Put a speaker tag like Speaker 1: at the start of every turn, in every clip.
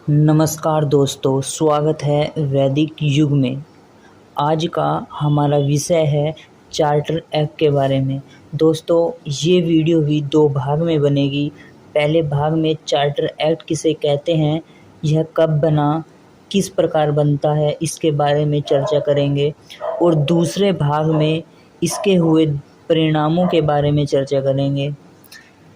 Speaker 1: नमस्कार दोस्तों, स्वागत है वैदिक युग में। आज का हमारा विषय है चार्टर एक्ट के बारे में। दोस्तों, ये वीडियो भी दो भाग में बनेगी। पहले भाग में चार्टर एक्ट किसे कहते हैं, यह कब बना, किस प्रकार बनता है, इसके बारे में चर्चा करेंगे और दूसरे भाग में इसके हुए परिणामों के बारे में चर्चा करेंगे।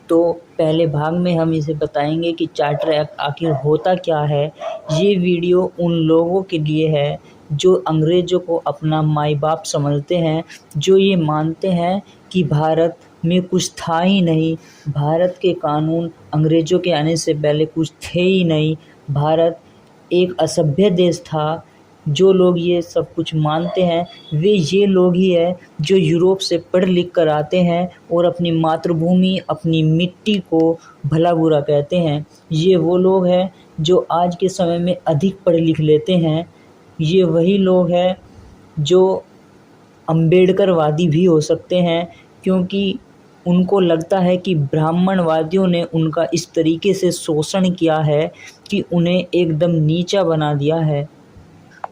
Speaker 1: तो पहले भाग में हम इसे बताएंगे कि चार्टर एक्ट आखिर होता क्या है। ये वीडियो उन लोगों के लिए है जो अंग्रेज़ों को अपना माई बाप समझते हैं, जो ये मानते हैं कि भारत में कुछ था ही नहीं, भारत के कानून अंग्रेज़ों के आने से पहले कुछ थे ही नहीं, भारत एक असभ्य देश था। जो लोग ये सब कुछ मानते हैं वे ये लोग ही हैं जो यूरोप से पढ़ लिख कर आते हैं और अपनी मातृभूमि, अपनी मिट्टी को भला बुरा कहते हैं। ये वो लोग हैं जो आज के समय में अधिक पढ़ लिख लेते हैं। ये वही लोग हैं जो अम्बेडकरवादी भी हो सकते हैं, क्योंकि उनको लगता है कि ब्राह्मणवादियों ने उनका इस तरीके से शोषण किया है कि उन्हें एकदम नीचा बना दिया है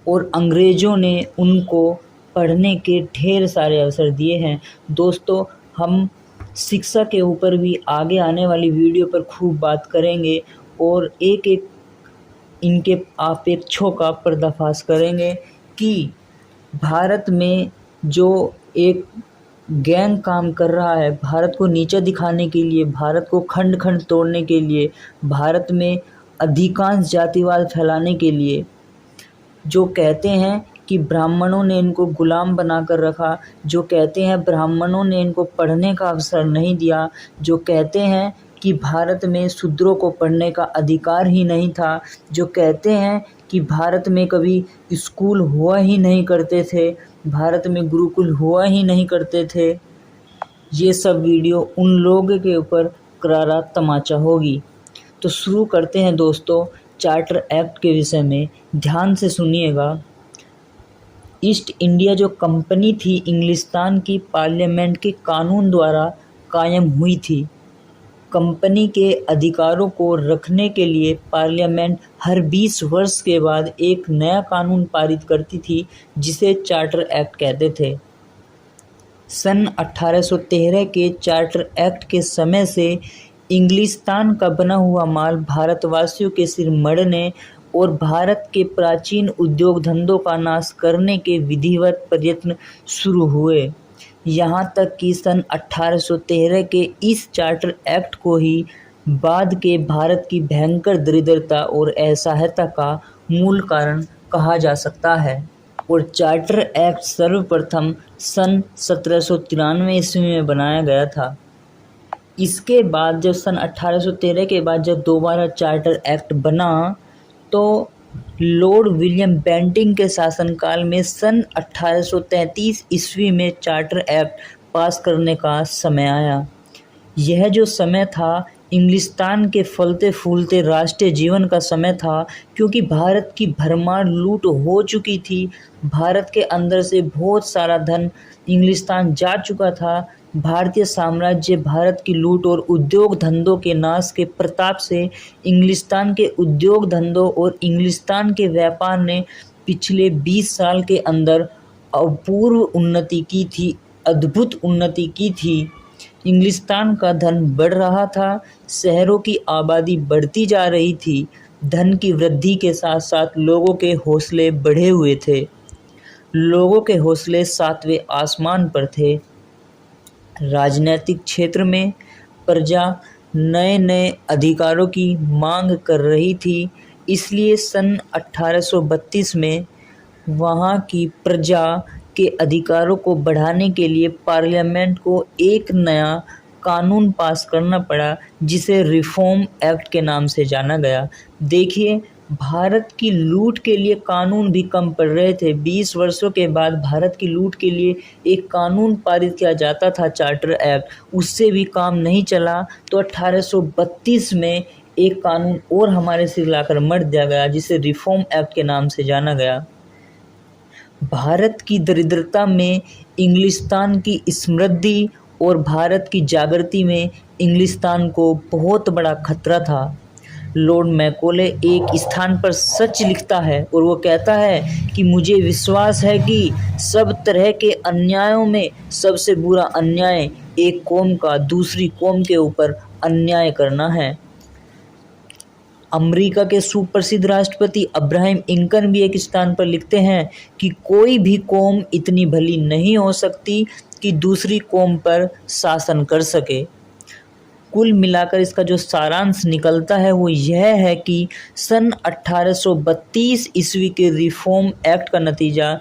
Speaker 1: और अंग्रेज़ों ने उनको पढ़ने के ढेर सारे अवसर दिए हैं। दोस्तों, हम शिक्षा के ऊपर भी आगे आने वाली वीडियो पर खूब बात करेंगे और एक-एक इनके आपेक्षों का पर्दाफाश करेंगे कि भारत में जो एक गैंग काम कर रहा है, भारत को नीचा दिखाने के लिए, भारत को खंड-खंड तोड़ने के लिए, भारत में अधिकांश जातिवाद फैलाने के लिए, जो कहते हैं कि ब्राह्मणों ने इनको गुलाम बना कर रखा, जो कहते हैं ब्राह्मणों ने इनको पढ़ने का अवसर नहीं दिया, जो कहते हैं कि भारत में शूद्रों को पढ़ने का अधिकार ही नहीं था, जो कहते हैं कि भारत में कभी स्कूल हुआ ही नहीं करते थे, भारत में गुरुकुल हुआ ही नहीं करते थे। ये सब वीडियो उन लोगों के ऊपर करारा तमाचा होगी। तो शुरू करते हैं दोस्तों चार्टर एक्ट के विषय में। ध्यान से सुनिएगा। ईस्ट इंडिया जो कंपनी थी, इंग्लिस्तान की पार्लियामेंट के कानून द्वारा कायम हुई थी। कंपनी के अधिकारों को रखने के लिए पार्लियामेंट हर 20 वर्ष के बाद एक नया कानून पारित करती थी, जिसे चार्टर एक्ट कहते थे। सन 1813 के चार्टर एक्ट के समय से इंग्लिस्तान का बना हुआ माल भारतवासियों के सिर मढ़ने और भारत के प्राचीन उद्योग धंधों का नाश करने के विधिवत प्रयत्न शुरू हुए। यहाँ तक कि सन 1813 के इस चार्टर एक्ट को ही बाद के भारत की भयंकर दरिद्रता और असहायता का मूल कारण कहा जा सकता है। और चार्टर एक्ट सर्वप्रथम सन 1793 ईस्वी में बनाया गया था। इसके बाद जब सन 1813 के बाद जब दोबारा चार्टर एक्ट बना, तो लॉर्ड विलियम बेंटिंक के शासनकाल में सन 1833 ईस्वी में चार्टर एक्ट पास करने का समय आया। यह जो समय था, इंग्लिस्तान के फलते फूलते राष्ट्रीय जीवन का समय था, क्योंकि भारत की भरमार लूट हो चुकी थी। भारत के अंदर से बहुत सारा धन इंग्लिस्तान जा चुका था। भारतीय साम्राज्य भारत की लूट और उद्योग धंधों के नाश के प्रताप से इंग्लिस्तान के उद्योग धंधों और इंग्लिस्तान के व्यापार ने पिछले 20 साल के अंदर अपूर्व उन्नति की थी, अद्भुत उन्नति की थी। इंग्लिस्तान का धन बढ़ रहा था, शहरों की आबादी बढ़ती जा रही थी, धन की वृद्धि के साथ साथ लोगों के हौसले बढ़े हुए थे, लोगों के हौसले सातवें आसमान पर थे। राजनीतिक क्षेत्र में प्रजा नए नए अधिकारों की मांग कर रही थी, इसलिए सन 1832 में वहाँ की प्रजा के अधिकारों को बढ़ाने के लिए पार्लियामेंट को एक नया कानून पास करना पड़ा, जिसे रिफॉर्म एक्ट के नाम से जाना गया। देखिए, भारत की लूट के लिए कानून भी कम पड़ रहे थे। 20 वर्षों के बाद भारत की लूट के लिए एक कानून पारित किया जाता था, चार्टर एक्ट, उससे भी काम नहीं चला। तो 1832 में एक कानून और हमारे सिर लाकर मढ़ दिया गया, जिसे रिफॉर्म एक्ट के नाम से जाना गया। भारत की दरिद्रता में इंग्लिस्तान की समृद्धि और भारत की जागृति में इंग्लिस्तान को बहुत बड़ा खतरा था। लॉर्ड मैकॉले एक स्थान पर सच लिखता है और वो कहता है कि मुझे विश्वास है कि सब तरह के अन्यायों में सबसे बुरा अन्याय एक कौम का दूसरी कौम के ऊपर अन्याय करना है। अमेरिका के सुप्रसिद्ध राष्ट्रपति अब्राहम लिंकन भी एक स्थान पर लिखते हैं कि कोई भी कौम इतनी भली नहीं हो सकती कि दूसरी कौम पर शासन कर सके। कुल मिलाकर इसका जो सारांश निकलता है वो यह है कि सन 1832 ईस्वी के रिफॉर्म एक्ट का नतीजा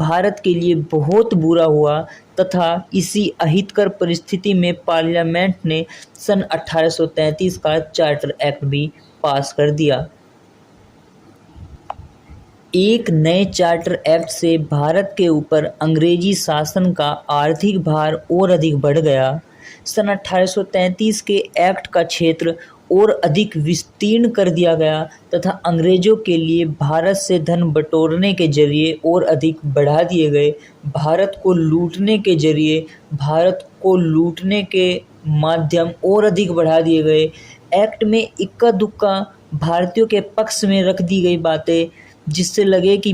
Speaker 1: भारत के लिए बहुत बुरा हुआ तथा इसी अहितकर परिस्थिति में पार्लियामेंट ने सन 1833 का चार्टर एक्ट भी पास कर दिया। एक नए चार्टर एक्ट से भारत के ऊपर अंग्रेजी शासन का आर्थिक भार और अधिक बढ़ गया। सन 1833 के एक्ट का क्षेत्र और अधिक विस्तीर्ण कर दिया गया तथा अंग्रेजों के लिए भारत से धन बटोरने के जरिए और अधिक बढ़ा दिए गए। भारत को लूटने के माध्यम और अधिक बढ़ा दिए गए। एक्ट में इक्का दुक्का भारतीयों के पक्ष में रख दी गई बातें जिससे लगे कि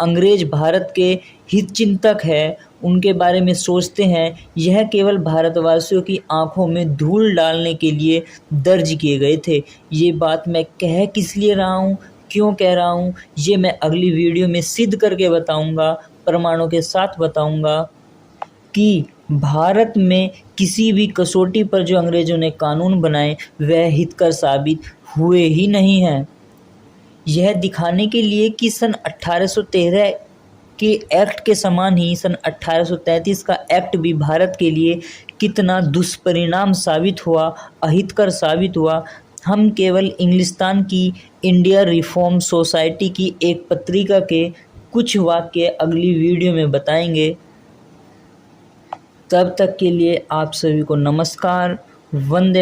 Speaker 1: अंग्रेज भारत के हित चिंतक है, उनके बारे में सोचते हैं। यह केवल भारतवासियों की आंखों में धूल डालने के लिए दर्ज किए गए थे। ये बात मैं कह किस लिए रहा हूँ, क्यों कह रहा हूँ, ये मैं अगली वीडियो में सिद्ध करके बताऊँगा, प्रमाणों के साथ बताऊँगा कि भारत में किसी भी कसौटी पर जो अंग्रेजों ने कानून बनाए वह हितकर साबित हुए ही नहीं हैं। यह दिखाने के लिए कि सन 1813 के एक्ट के समान ही सन 1833 का एक्ट भी भारत के लिए कितना दुष्परिणाम साबित हुआ, अहितकर साबित हुआ, हम केवल इंग्लिस्तान की इंडिया रिफॉर्म सोसाइटी की एक पत्रिका के कुछ वाक्य अगली वीडियो में बताएंगे। तब तक के लिए आप सभी को नमस्कार, वंदे।